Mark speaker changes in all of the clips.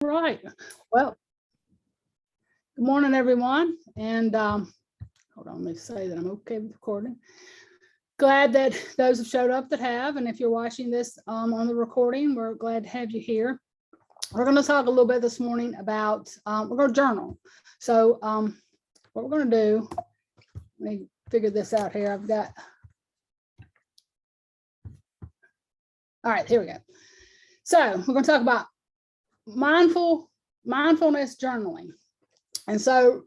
Speaker 1: Right. Well, good morning, everyone. And hold on, let me say that I'm okay with recording. Glad that those have showed up that have. And if you're watching this on the recording, we're glad to have you here. We're going to talk a little bit this morning about, we're going to journal. So what we're going to do, let me figure this out here. I've got, all right, here we go. So we're going to talk about mindfulness journaling. And so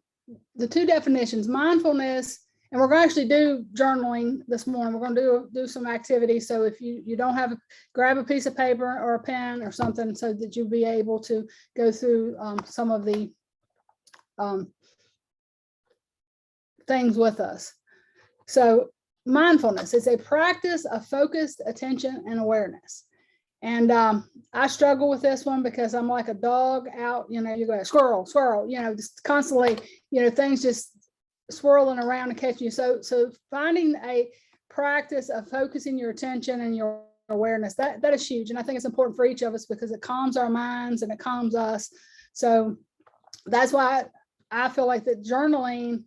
Speaker 1: the two definitions, mindfulness, and we're going to actually do journaling this morning. We're going to do some activity. So if you don't have, grab a piece of paper or a pen or something so that you'll be able to go through some of the things with us. So mindfulness is a practice of focused attention and awareness. And I struggle with this one because I'm like a dog out, you go squirrel, just constantly, things just swirling around and catching you. So finding a practice of focusing your attention and your awareness, that is huge. And I think it's important for each of us because it calms our minds and it calms us. So that's why I feel like that journaling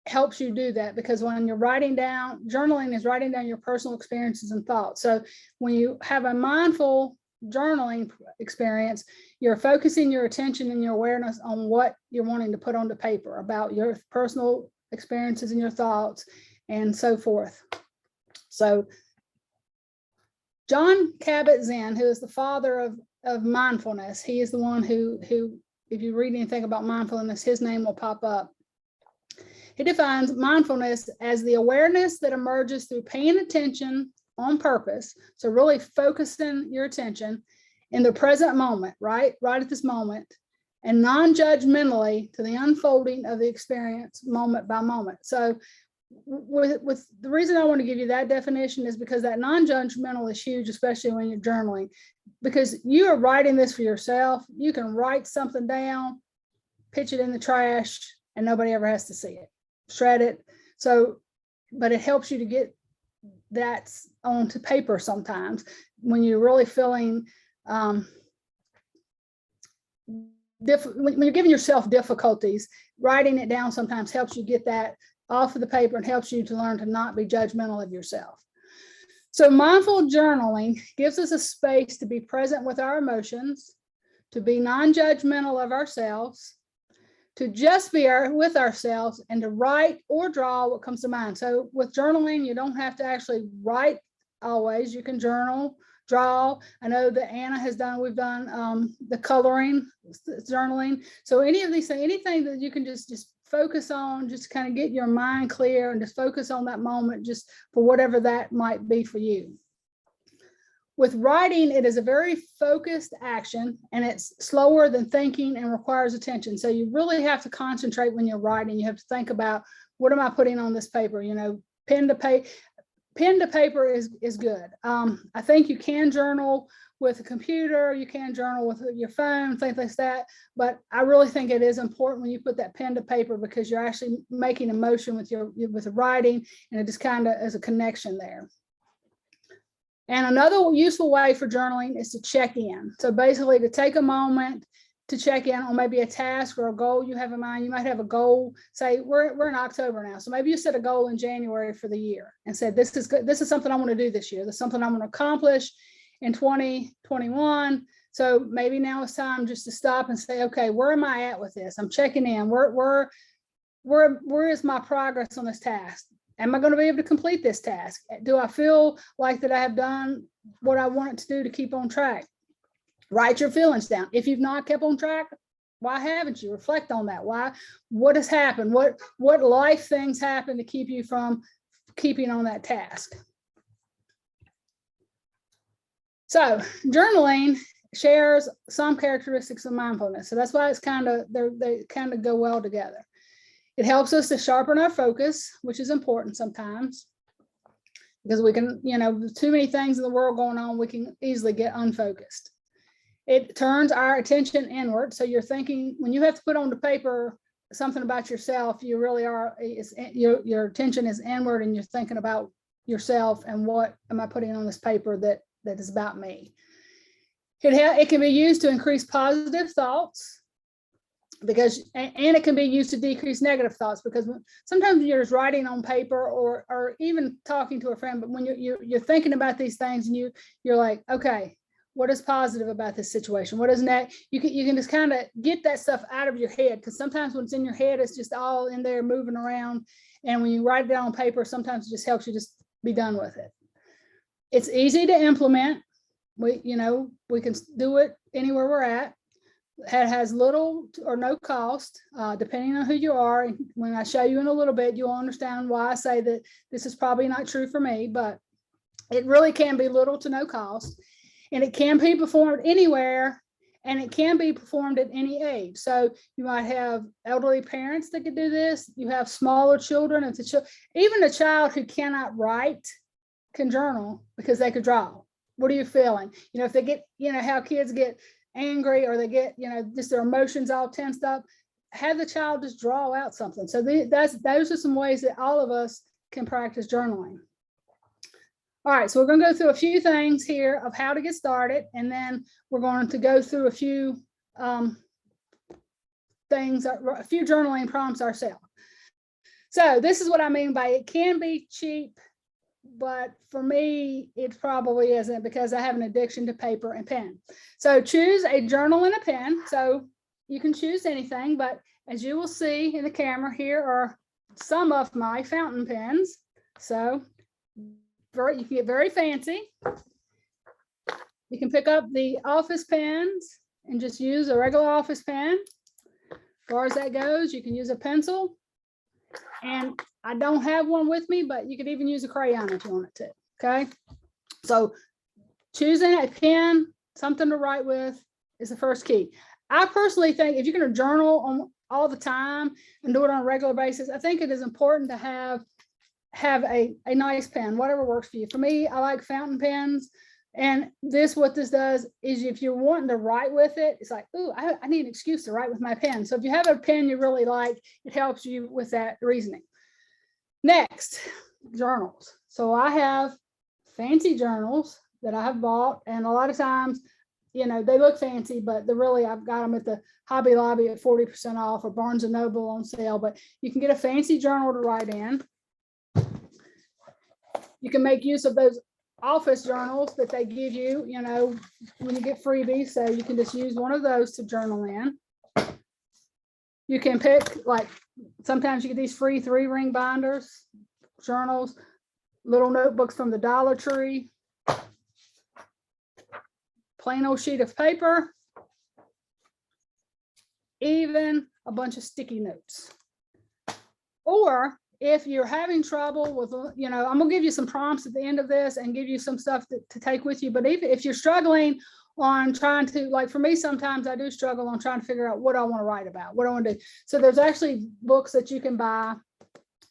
Speaker 1: helps you do that, because when you're writing down, journaling is writing down your personal experiences and thoughts. So when you have a mindful journaling experience, you're focusing your attention and your awareness on what you're wanting to put onto paper about your personal experiences and your thoughts and so forth. So John Kabat-Zinn, who is the father of mindfulness, he is the one who, if you read anything about mindfulness, his name will pop up. He defines mindfulness as the awareness that emerges through paying attention on purpose. So really focusing your attention in the present moment, right at this moment, and non-judgmentally to the unfolding of the experience moment by moment. So with the reason I want to give you that definition is because that non-judgmental is huge, especially when you're journaling, because you are writing this for yourself. You can write something down, pitch it in the trash, and nobody ever has to see it. Shred it. So, but it helps you to get that onto paper sometimes when you're really feeling, when you're giving yourself difficulties, writing it down sometimes helps you get that off of the paper and helps you to learn to not be judgmental of yourself. So mindful journaling gives us a space to be present with our emotions, to be non-judgmental of ourselves, to just be with ourselves, and to write or draw what comes to mind. So with journaling, you don't have to actually write always. You can journal, draw. I know that Anna has done, we've done the coloring, journaling. So any of these things, anything that you can just focus on, just kind of get your mind clear and just focus on that moment, just for whatever that might be for you. With writing, it is a very focused action, and it's slower than thinking and requires attention. So you really have to concentrate when you're writing. You have to think about, what am I putting on this paper? Pen to paper is good. I think you can journal with a computer, you can journal with your phone, things like that. But I really think it is important when you put that pen to paper, because you're actually making emotion with the writing, and it just kind of is a connection there. And another useful way for journaling is to check in. So basically to take a moment to check in on maybe a task or a goal you have in mind. You might have a goal, say we're in October now. So maybe you set a goal in January for the year and said, this is good. This is something I want to do this year. This is something I want to accomplish in 2021. So maybe now it's time just to stop and say, okay, where am I at with this? I'm checking in. Where is my progress on this task? Am I going to be able to complete this task? Do I feel like that I have done what I wanted to do to keep on track? Write your feelings down. If you've not kept on track, why haven't you? Reflect on that. What has happened? What life things happen to keep you from keeping on that task? So journaling shares some characteristics of mindfulness. So that's why it's they kind of go well together. It helps us to sharpen our focus, which is important sometimes, because we can, too many things in the world going on, we can easily get unfocused. It turns our attention inward. So you're thinking, when you have to put on the paper something about yourself, you really are, your attention is inward, and you're thinking about yourself and what am I putting on this paper that is about me. It can be used to increase positive thoughts, because, and it can be used to decrease negative thoughts, because sometimes you're just writing on paper or even talking to a friend, but when you're thinking about these things and you're like, okay, what is positive about this situation? What is next? You can just kind of get that stuff out of your head, because sometimes when it's in your head, it's just all in there moving around. And when you write it down on paper, sometimes it just helps you just be done with it. It's easy to implement. We can do it anywhere we're at. It has little or no cost, depending on who you are. And when I show you in a little bit, you'll understand why I say that this is probably not true for me, but it really can be little to no cost. And it can be performed anywhere, and it can be performed at any age. So you might have elderly parents that could do this. You have smaller children. Even a child who cannot write can journal, because they could draw. What are you feeling? If they get, how kids get angry, or they get, just their emotions all tensed up, have the child just draw out something. So those are some ways that all of us can practice journaling. All right, so we're going to go through a few things here of how to get started, and then we're going to go through a few things, a few journaling prompts ourselves. So this is what I mean by it can be cheap, but for me, it probably isn't, because I have an addiction to paper and pen. So choose a journal and a pen. So you can choose anything, but as you will see in the camera, here are some of my fountain pens. So you can get very fancy. You can pick up the office pens and just use a regular office pen. As far as that goes, you can use a pencil. And I don't have one with me, but you could even use a crayon if you wanted to. Okay. So choosing a pen, something to write with, is the first key. I personally think if you're going to journal on all the time and do it on a regular basis, I think it is important to have a nice pen, whatever works for you. For me, I like fountain pens. And what this does is, if you're wanting to write with it, it's like, oh, I need an excuse to write with my pen. So if you have a pen you really like, it helps you with that reasoning. Next, journals. So I have fancy journals that I have bought, and a lot of times, they look fancy, but I've got them at the Hobby Lobby at 40% off, or Barnes & Noble on sale. But you can get a fancy journal to write in. You can make use of those office journals that they give you, when you get freebies. So you can just use one of those to journal in. You can pick, like, sometimes you get these free 3-ring binders, journals, little notebooks from the Dollar Tree, plain old sheet of paper, even a bunch of sticky notes. Or if you're having trouble with, I'm gonna give you some prompts at the end of this and give you some stuff to take with you. But if you're struggling on trying to, like for me, sometimes I do struggle on trying to figure out what I want to write about, what I want to do. So there's actually books that you can buy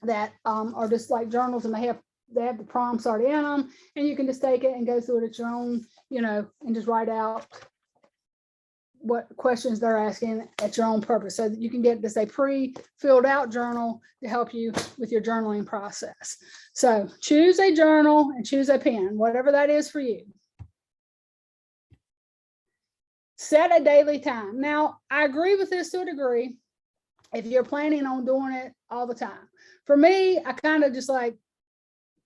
Speaker 1: that are just like journals, and they have the prompts already in them, and you can just take it and go through it at your own, and just write out what questions they're asking at your own purpose, so that you can get this a pre-filled out journal to help you with your journaling process. So choose a journal and choose a pen, whatever that is for you. Set a daily time. Now, I agree with this to a degree if you're planning on doing it all the time. For me, I kind of just like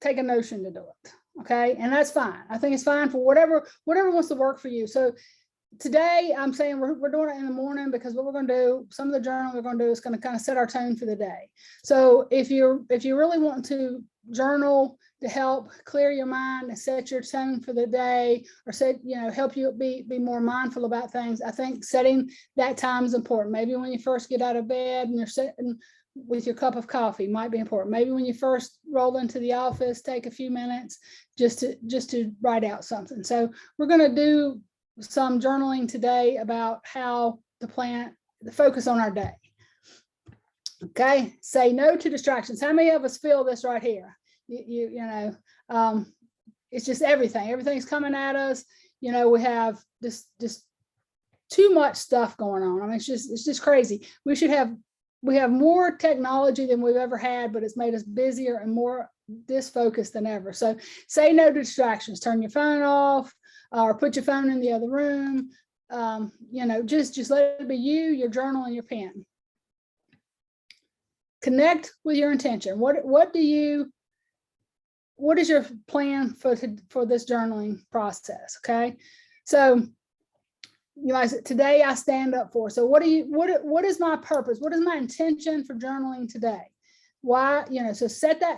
Speaker 1: take a notion to do it. Okay. And that's fine. I think it's fine for whatever wants to work for you. So today I'm saying we're doing it in the morning, because what we're going to do, some of the journaling we're going to do is going to kind of set our tone for the day. So if you really want to journal to help clear your mind and set your tone for the day, or help you be more mindful about things, I think setting that time is important. Maybe when you first get out of bed and you're sitting with your cup of coffee might be important. Maybe when you first roll into the office, take a few minutes just to write out something. So we're going to do some journaling today about how to focus on our day. Okay, say no to distractions. How many of us feel this right here? It's just everything. Everything's coming at us. We have just too much stuff going on. I mean, it's just crazy. We have more technology than we've ever had, but it's made us busier and more disfocused than ever. So say no to distractions. Turn your phone off. or put your phone in the other room. Just let it be you, your journal, and your pen. Connect with your intention. What is your plan for this journaling process? Okay, so today I stand up for. So what is my purpose? What is my intention for journaling today? Why, so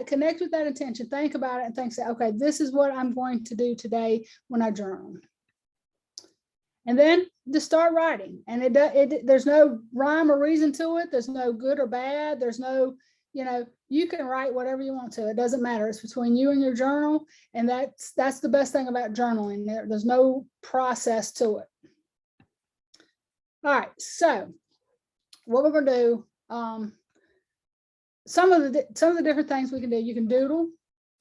Speaker 1: connect with that intention, think about it, and say, okay, this is what I'm going to do today when I journal. And then just start writing. And there's no rhyme or reason to it. There's no good or bad. There's no, you can write whatever you want to. It doesn't matter. It's between you and your journal. And that's the best thing about journaling. There's no process to it. All right. So what we're going to do, some of the different things we can do. You can doodle.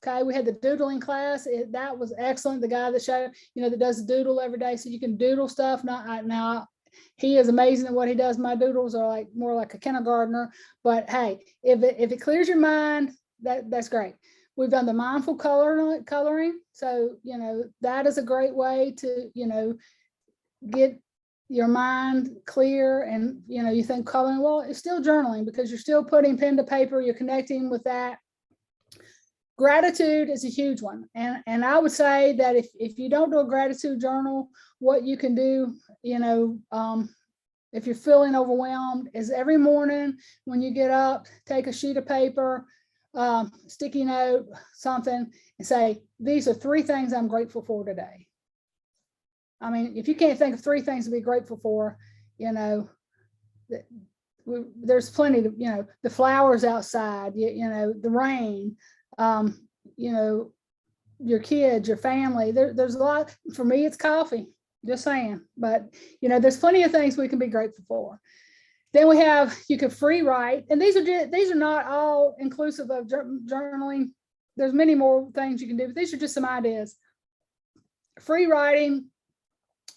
Speaker 1: Okay, we had the doodling class. That was excellent. The guy that showed, that does the doodle every day, so you can doodle stuff. Now, he is amazing at what he does. My doodles are more like a kindergartner. But hey, if it clears your mind, that's great. We've done the mindful coloring. So that is a great way to get your mind clear. And you think coloring, well, it's still journaling because you're still putting pen to paper. You're connecting with that. Gratitude is a huge one. And I would say that if you don't do a gratitude journal, what you can do, if you're feeling overwhelmed, is every morning when you get up, take a sheet of paper, sticky note, something, and say, these are 3 things I'm grateful for today. I mean, if you can't think of 3 things to be grateful for, there's plenty to, the flowers outside, the rain, your kids, your family. There's a lot. For me, it's coffee, just saying. But there's plenty of things we can be grateful for. Then you can free write, and these are not all inclusive of journaling. There's many more things you can do, but these are just some ideas. Free writing,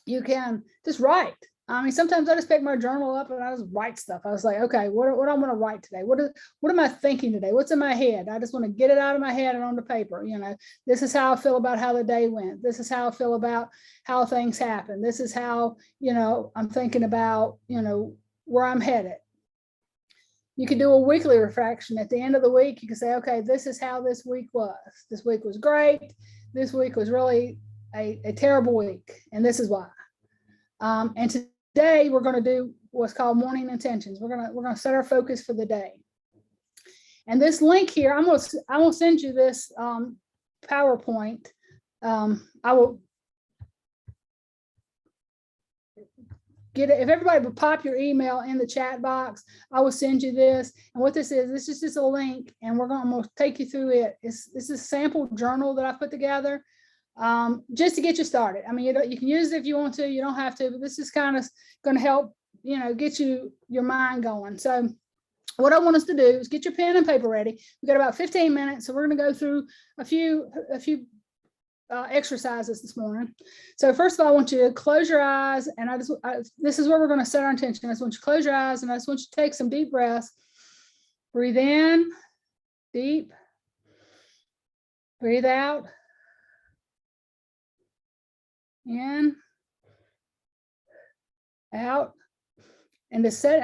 Speaker 1: you can just write. I mean, sometimes I just pick my journal up and I just write stuff. I was like, okay, what do I want to write today? What am I thinking today? What's in my head? I just want to get it out of my head and on the paper. This is how I feel about how the day went. This is how I feel about how things happen. This is how, I'm thinking about, where I'm headed. You can do a weekly reflection at the end of the week. You can say, okay, this is how this week was. This week was great. This week was really a terrible week. And this is why. And today we're going to do what's called morning intentions. We're going to set our focus for the day. And this link here, I'm going to send you this PowerPoint. I will get it. If everybody would pop your email in the chat box, I will send you this. And what this is just a link, and we're going to take you through it. This is a sample journal that I put together. Just to get you started. I mean, you can use it if you want to, you don't have to, but this is kind of going to help, get your mind going. So what I want us to do is get your pen and paper ready. We've got about 15 minutes. So we're going to go through a few exercises this morning. So first of all, I want you to close your eyes, and this is where we're going to set our intention. I just want you to close your eyes, and I just want you to take some deep breaths. Breathe in, deep. Breathe out. In, out, and to set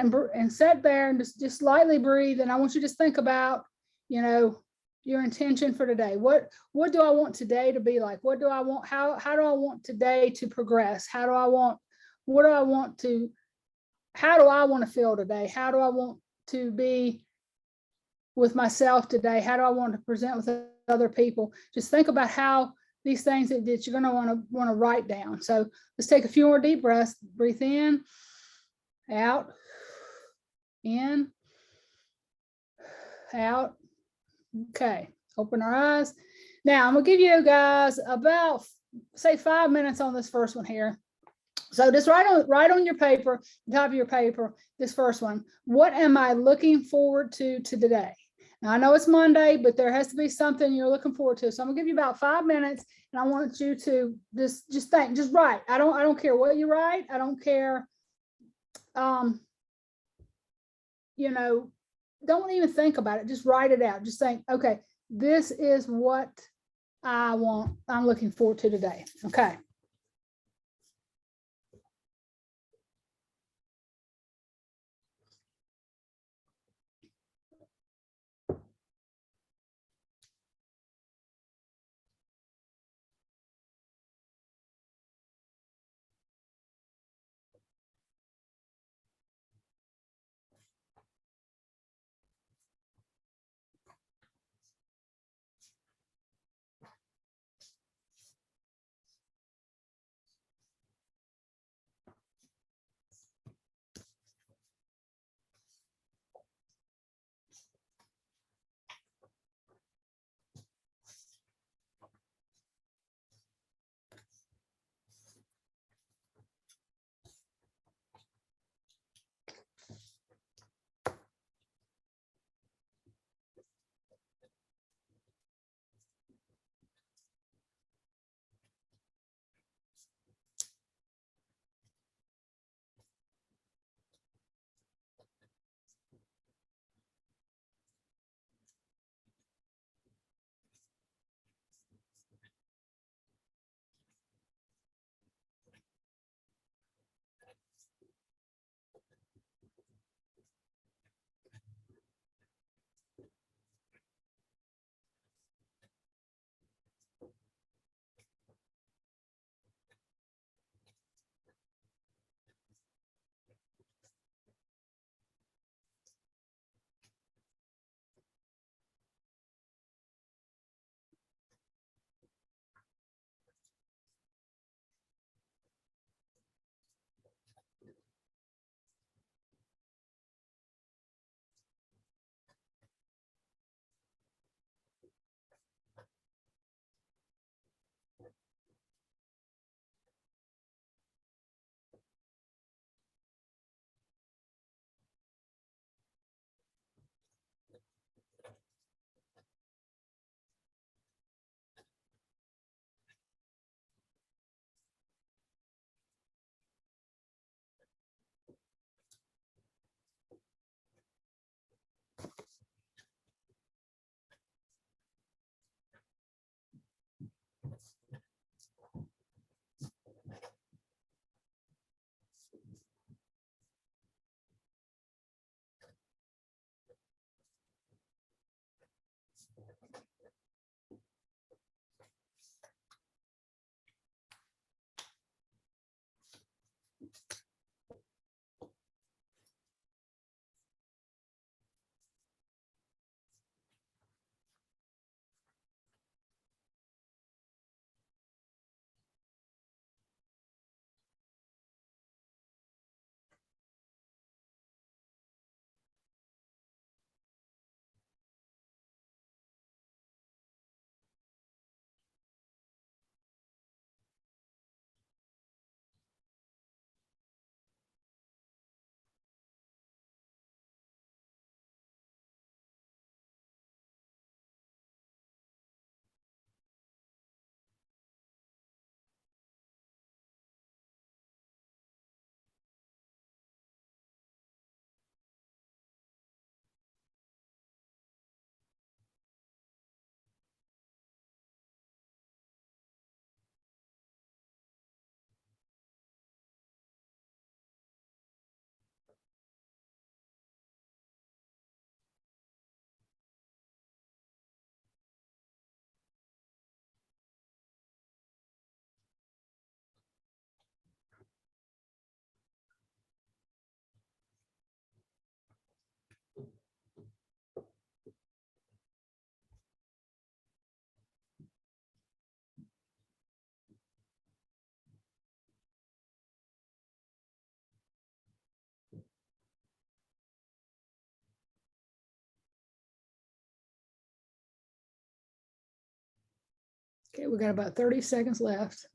Speaker 1: there and just lightly breathe. And I want you to just think about, your intention for today. What do I want today to be like? What do I want? How do I want today to progress? How do I want to feel today? How do I want to be with myself today? How do I want to present with other people? Just think about how these things that you're going to want to write down. So let's take a few more deep breaths. Breathe in, out, in, out. Okay, open our eyes. Now I'm going to give you guys about, say, 5 minutes on this first one here. So just write on your paper, top of your paper, this first one. What am I looking forward to today? Now, I know it's Monday, but there has to be something you're looking forward to. So I'm gonna give you about 5 minutes, and I want you to just think, just write. I don't care what you write. I don't care. Don't even think about it. Just write it out. Just think, okay, this is what I want. I'm looking forward to today. Okay. Okay, we got about 30 seconds left.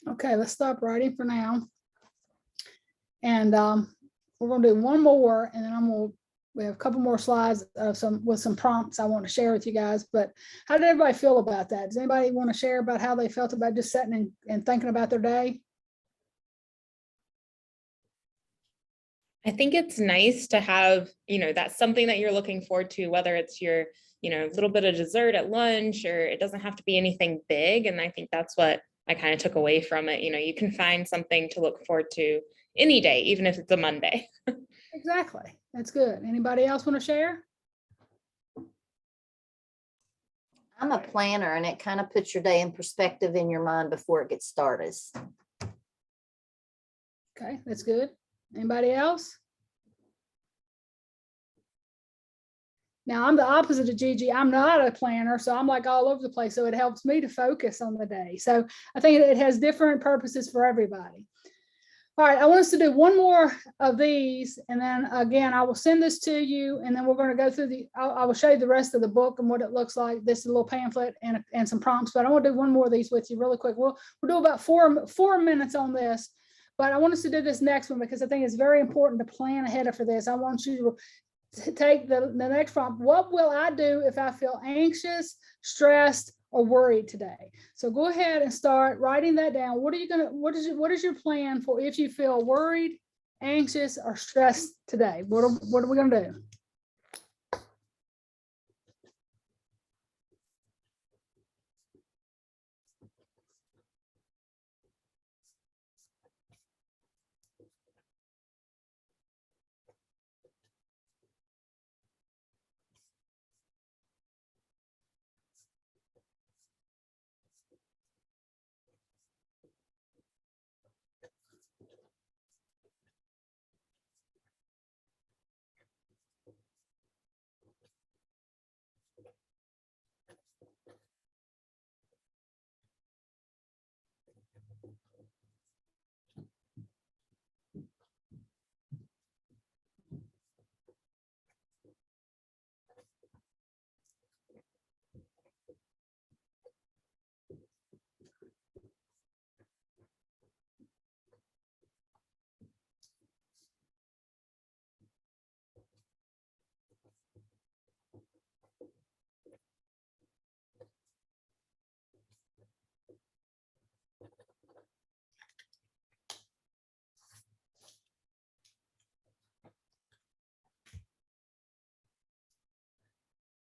Speaker 1: Okay, let's stop writing for now. And we're going to do one more, and then we have a couple more slides of some prompts I want to share with you guys. But how did everybody feel about that? Does anybody want to share about how they felt about just sitting and thinking about their day?
Speaker 2: I think it's nice to have, that's something that you're looking forward to, whether it's your, little bit of dessert at lunch, or it doesn't have to be anything big. And I think that's what I kind of took away from it. You can find something to look forward to any day, even if it's a Monday.
Speaker 1: Exactly. That's good. Anybody else want to share?
Speaker 3: I'm a planner, and it kind of puts your day in perspective in your mind before it gets started.
Speaker 1: Okay, that's good. Anybody else? Now, I'm the opposite of Gigi. I'm not a planner, so I'm like all over the place. So it helps me to focus on the day. So I think it has different purposes for everybody. All right, I want us to do one more of these, and then again, I will send this to you, and then we're going to go through I will show you the rest of the book and what it looks like. This is a little pamphlet and some prompts, but I want to do one more of these with you really quick. We'll do about four minutes on this, but I want us to do this next one because I think it's very important to plan ahead for this. I want you to take the next prompt. What will I do if I feel anxious, stressed, or worried today? So go ahead and start writing that down. What is your plan for if you feel worried, anxious, or stressed today? What are we gonna do?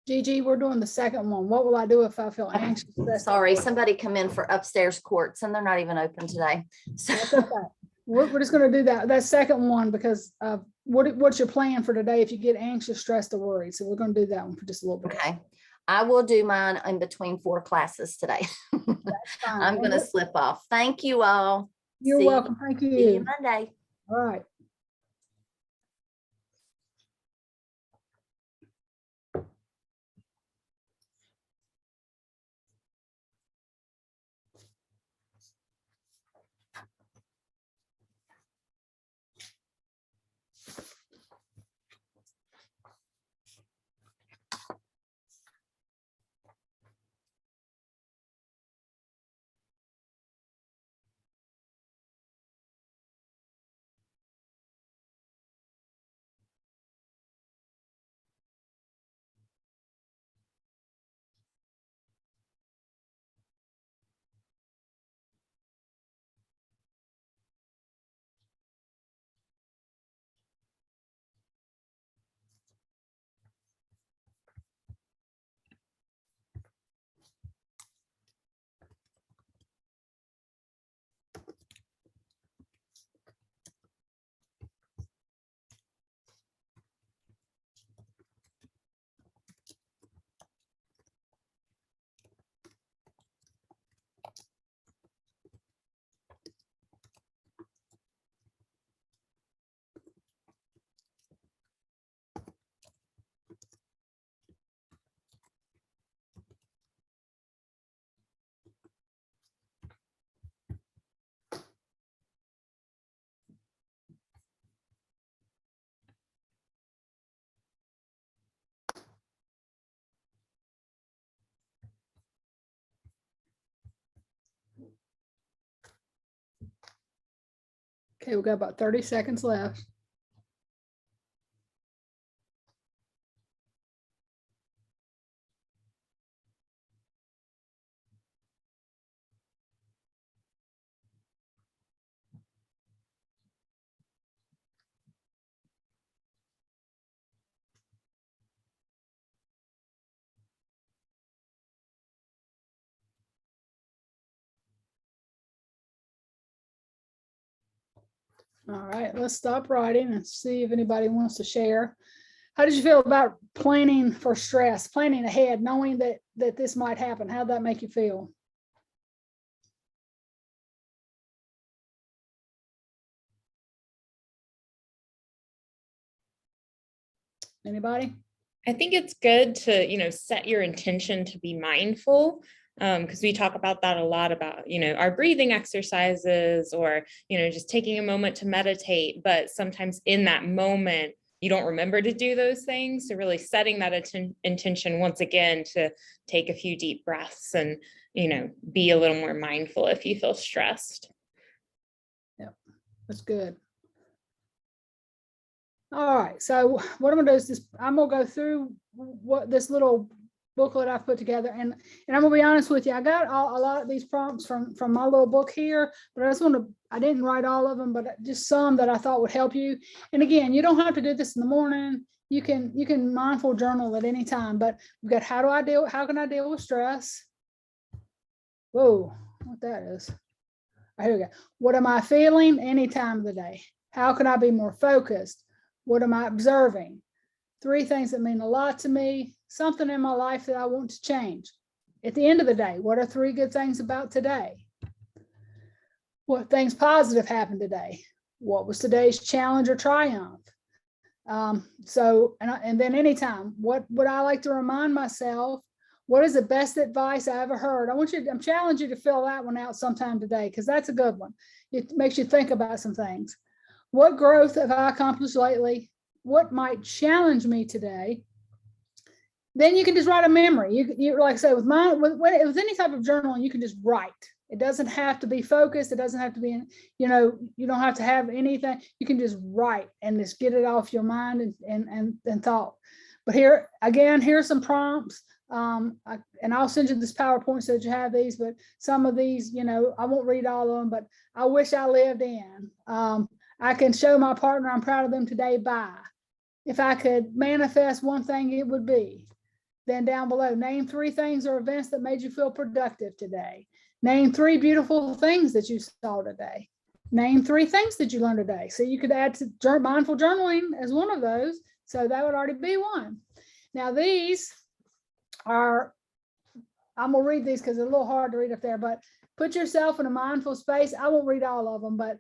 Speaker 1: Gigi, we're doing the second one. What will I do if I feel anxious?
Speaker 3: Sorry, somebody come in for upstairs courts, and they're not even open today. So
Speaker 1: that's okay. We're just going to do that second one because what's your plan for today if you get anxious, stressed, or worried? So we're going to do that one for just a little bit.
Speaker 3: Okay. I will do mine in between 4 classes today. I'm going to slip off. Thank you all.
Speaker 1: You're welcome. Thank you.
Speaker 3: See you Monday.
Speaker 1: All right. Okay, we've got about 30 seconds left. All right, let's stop writing and see if anybody wants to share. How did you feel about planning for stress, planning ahead, knowing that this might happen? How'd that make you feel? Anybody?
Speaker 2: I think it's good to, set your intention to be mindful, because we talk about that a lot about, our breathing exercises or, just taking a moment to meditate. But sometimes in that moment, you don't remember to do those things. So really setting that intention once again to take a few deep breaths and, be a little more mindful if you feel stressed.
Speaker 1: Yeah, that's good. All right, so what I'm gonna do is this, I'm gonna go through what this little booklet I've put together, and I'm gonna be honest with you, I got a lot of these prompts from my little book here, but I didn't write all of them, but just some that I thought would help you. And again, you don't have to do this in the morning. You can mindful journal at any time, but we've got how can I deal with stress? Whoa, what that is. Right, here we go. What am I feeling any time of the day? How can I be more focused? What am I observing? 3 things that mean a lot to me, something in my life that I want to change. At the end of the day, what are 3 good things about today? What things positive happened today? What was today's challenge or triumph? And then anytime, what would I like to remind myself? What is the best advice I ever heard? I'm challenging you to fill that one out sometime today, because that's a good one. It makes you think about some things. What growth have I accomplished lately? What might challenge me today? Then you can just write a memory. You like I say, with any type of journaling, you can just write. It doesn't have to be focused. It doesn't have to be, you don't have to have anything. You can just write and just get it off your mind and thought. But here's some prompts. And I'll send you this PowerPoint so that you have these, but some of these, I won't read all of them, but I wish I lived in. I can show my partner I'm proud of them today by. If I could manifest one thing, it would be. Then down below, name 3 things or events that made you feel productive today. Name 3 beautiful things that you saw today. Name 3 things that you learned today. So you could add to mindful journaling as one of those. So that would already be one. Now these are, I'm gonna read these because they're a little hard to read up there, but put yourself in a mindful space. I won't read all of them, but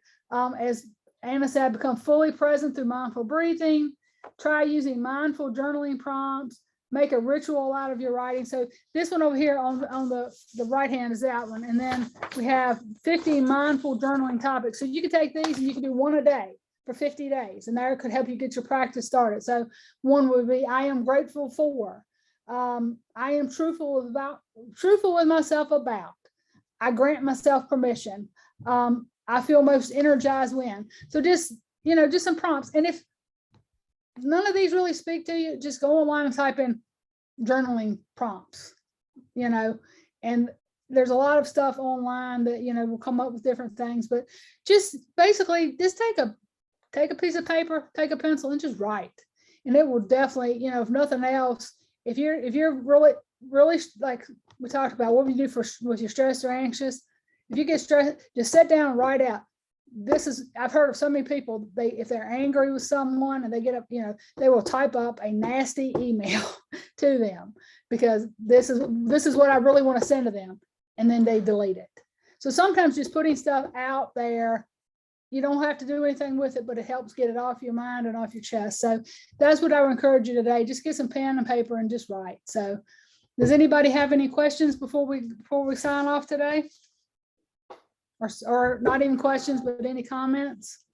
Speaker 1: as Anna said, become fully present through mindful breathing. Try using mindful journaling prompts. Make a ritual out of your writing. So this one over here on the right hand is that one. And then we have 50 mindful journaling topics. So you can take these and you can do one a day for 50 days. And that could help you get your practice started. So one would be, I am grateful for. I am truthful with myself about. I grant myself permission. I feel most energized when. So just some prompts. And if none of these really speak to you, just go online and type in journaling prompts, and there's a lot of stuff online that, will come up with different things, but just basically just take a piece of paper, take a pencil and just write. And it will definitely, if nothing else, if you're really, really, like we talked about, what would you do with your stressed or anxious? If you get stressed, just sit down and write out. I've heard of so many people, if they're angry with someone and they get up, they will type up a nasty email to them because this is what I really want to send to them. And then they delete it. So sometimes just putting stuff out there, you don't have to do anything with it, but it helps get it off your mind and off your chest. So that's what I would encourage you today. Just get some pen and paper and just write. So does anybody have any questions before we sign off today? Or not even questions, but any comments?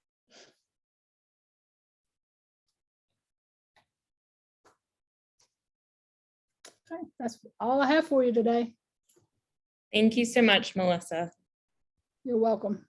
Speaker 1: Okay, that's all I have for you today.
Speaker 2: Thank you so much, Mellissa.
Speaker 1: You're welcome.